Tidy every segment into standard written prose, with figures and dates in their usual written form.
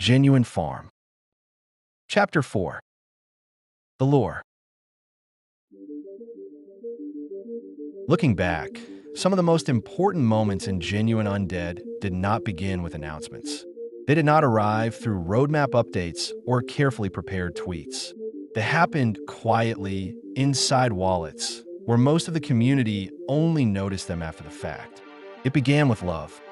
Genuine Farm. Chapter 4. The Lore. Looking back, some of the most important moments in Genuine Undead did not begin with announcements. They did not arrive through roadmap updates or carefully prepared tweets. They happened quietly inside wallets, where most of the community only noticed them after the fact. It began with love.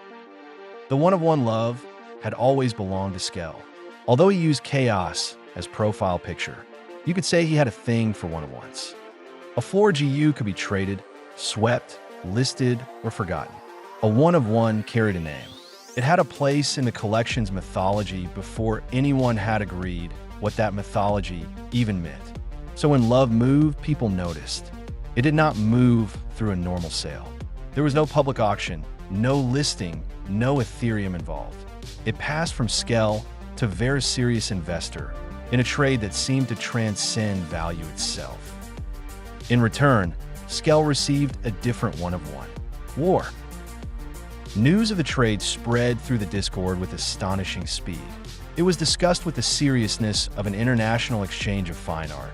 The one-of-one love had always belonged to Skell. Although he used chaos as profile picture, you could say he had a thing for one-of-ones. A floor GU could be traded, swept, listed, or forgotten. A one-of-one carried a name. It had a place in the collection's mythology before anyone had agreed what that mythology even meant. So when love moved, people noticed. It did not move through a normal sale. There was no public auction, no listing, no Ethereum involved. It passed from Skell to very serious investor in a trade that seemed to transcend value itself. In return, Skell received a different one-of-one. War. News of the trade spread through the Discord with astonishing speed. It was discussed with the seriousness of an international exchange of fine art,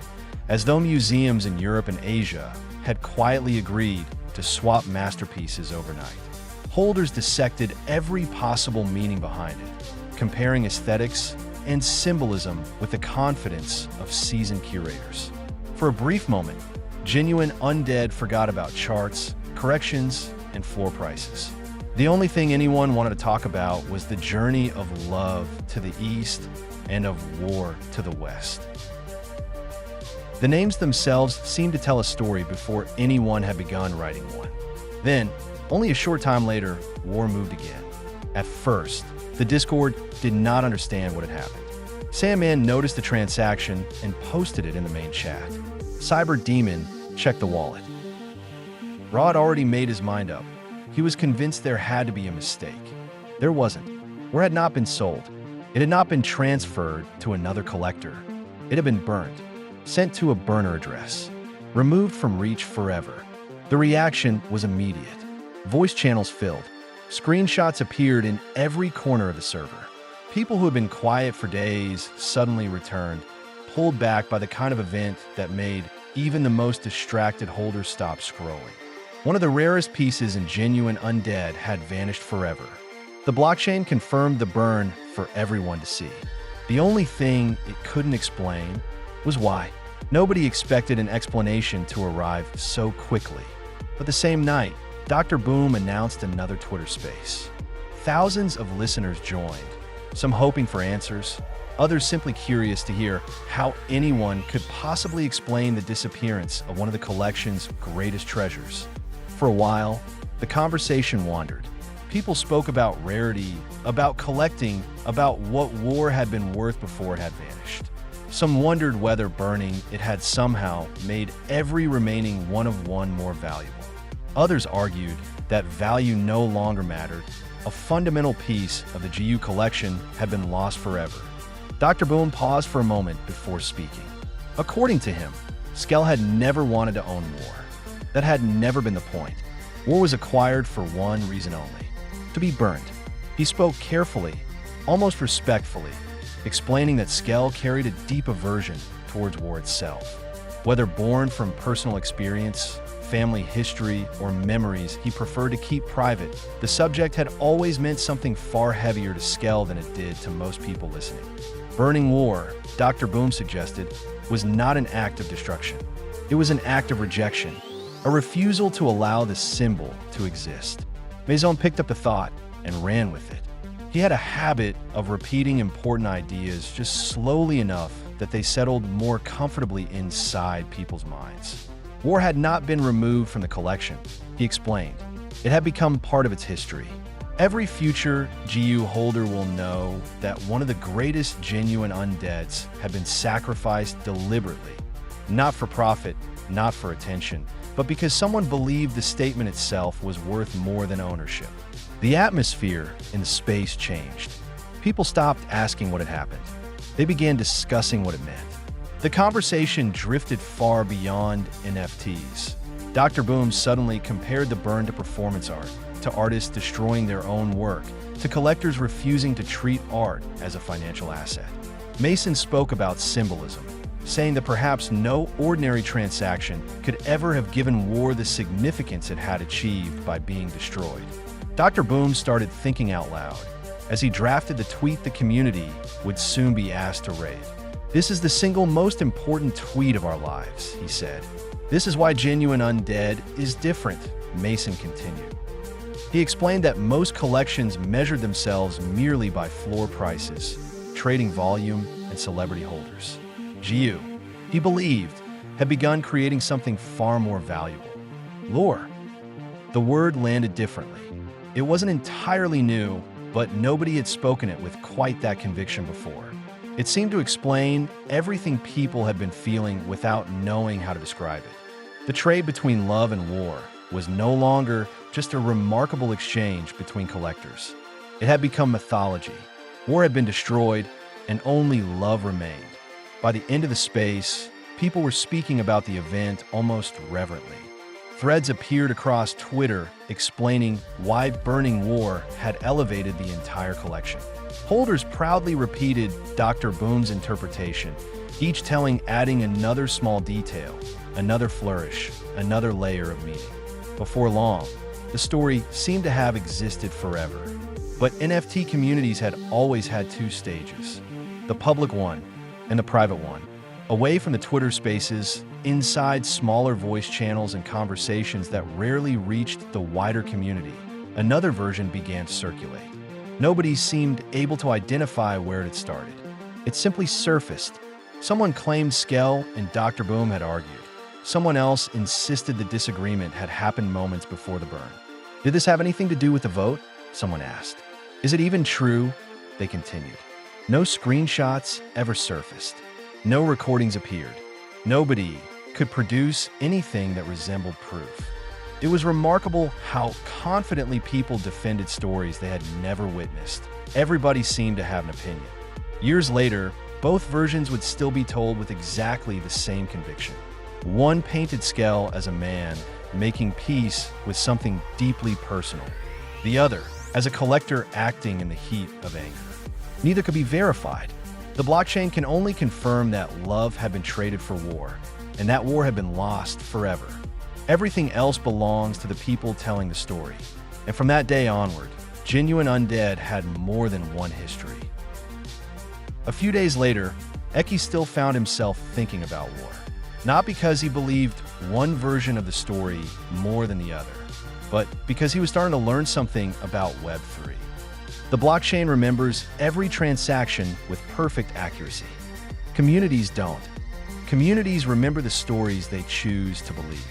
as though museums in Europe and Asia had quietly agreed to swap masterpieces overnight. Holders dissected every possible meaning behind it, comparing aesthetics and symbolism with the confidence of seasoned curators. For a brief moment, Genuine Undead forgot about charts, corrections, and floor prices. The only thing anyone wanted to talk about was the journey of love to the east and of war to the west. The names themselves seemed to tell a story before anyone had begun writing one. Then, only a short time later, war moved again. At first, the Discord did not understand what had happened. Sandman noticed the transaction and posted it in the main chat. Cyber Demon checked the wallet. Rod already made his mind up. He was convinced there had to be a mistake. There wasn't. War had not been sold. It had not been transferred to another collector. It had been burned, sent to a burner address, removed from reach forever. The reaction was immediate. Voice channels filled. Screenshots appeared in every corner of the server. People who had been quiet for days suddenly returned, pulled back by the kind of event that made even the most distracted holders stop scrolling. One of the rarest pieces in Genuine Undead had vanished forever. The blockchain confirmed the burn for everyone to see. The only thing it couldn't explain was why. Nobody expected an explanation to arrive so quickly. But the same night, Dr. Boom announced another Twitter space. Thousands of listeners joined, some hoping for answers, others simply curious to hear how anyone could possibly explain the disappearance of one of the collection's greatest treasures. For a while, the conversation wandered. People spoke about rarity, about collecting, about what war had been worth before it had vanished. Some wondered whether burning it had somehow made every remaining one-of-one more valuable. Others argued that value no longer mattered. A fundamental piece of the GU collection had been lost forever. Dr. Boom paused for a moment before speaking. According to him, Skell had never wanted to own war. That had never been the point. War was acquired for one reason only: to be burned. He spoke carefully, almost respectfully, explaining that Skell carried a deep aversion towards war itself. Whether born from personal experience, family history, or memories he preferred to keep private, the subject had always meant something far heavier to Skell than it did to most people listening. Burning war, Dr. Boom suggested, was not an act of destruction. It was an act of rejection, a refusal to allow the symbol to exist. Maison picked up the thought and ran with it. He had a habit of repeating important ideas just slowly enough that they settled more comfortably inside people's minds. War had not been removed from the collection, he explained. It had become part of its history. Every future GU holder will know that one of the greatest Genuine Undeads had been sacrificed deliberately, not for profit, not for attention, but because someone believed the statement itself was worth more than ownership. The atmosphere in the space changed. People stopped asking what had happened. They began discussing what it meant. The conversation drifted far beyond NFTs. Dr. Boom suddenly compared the burn to performance art, to artists destroying their own work, to collectors refusing to treat art as a financial asset. Maison spoke about symbolism, saying that perhaps no ordinary transaction could ever have given war the significance it had achieved by being destroyed. Dr. Boom started thinking out loud as he drafted the tweet the community would soon be asked to rate. "This is the single most important tweet of our lives," he said. "This is why Genuine Undead is different," Maison continued. He explained that most collections measured themselves merely by floor prices, trading volume, and celebrity holders. Jiu, he believed, had begun creating something far more valuable: lore. The word landed differently. It wasn't entirely new, but nobody had spoken it with quite that conviction before. It seemed to explain everything people had been feeling without knowing how to describe it. The trade between love and war was no longer just a remarkable exchange between collectors. It had become mythology. War had been destroyed, and only love remained. By the end of the space, people were speaking about the event almost reverently. Threads appeared across Twitter explaining why Burning War had elevated the entire collection. Holders proudly repeated Dr. Boom's interpretation, each adding another small detail, another flourish, another layer of meaning. Before long, the story seemed to have existed forever. But NFT communities had always had two stages: the public one and the private one. Away from the Twitter spaces, inside smaller voice channels and conversations that rarely reached the wider community, another version began to circulate. Nobody seemed able to identify where it had started. It simply surfaced. Someone claimed Skell and Dr. Boom had argued. Someone else insisted the disagreement had happened moments before the burn. "Did this have anything to do with the vote?" someone asked. "Is it even true?" they continued. No screenshots ever surfaced. No recordings appeared. Nobody could produce anything that resembled proof. It was remarkable how confidently people defended stories they had never witnessed. Everybody seemed to have an opinion. Years later, both versions would still be told with exactly the same conviction. One painted Skell as a man making peace with something deeply personal. The other as a collector acting in the heat of anger. Neither could be verified. The blockchain can only confirm that love had been traded for war, and that war had been lost forever. Everything else belongs to the people telling the story. And from that day onward, Genuine Undead had more than one history. A few days later, Eki still found himself thinking about war. Not because he believed one version of the story more than the other, but because he was starting to learn something about Web3. The blockchain remembers every transaction with perfect accuracy. Communities don't. Communities remember the stories they choose to believe.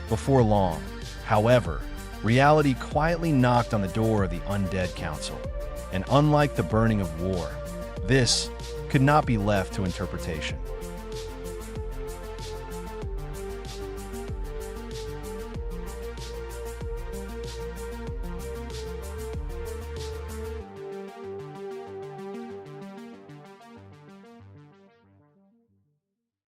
Before long, however, reality quietly knocked on the door of the Undead Council. And unlike the burning of war, this could not be left to interpretation.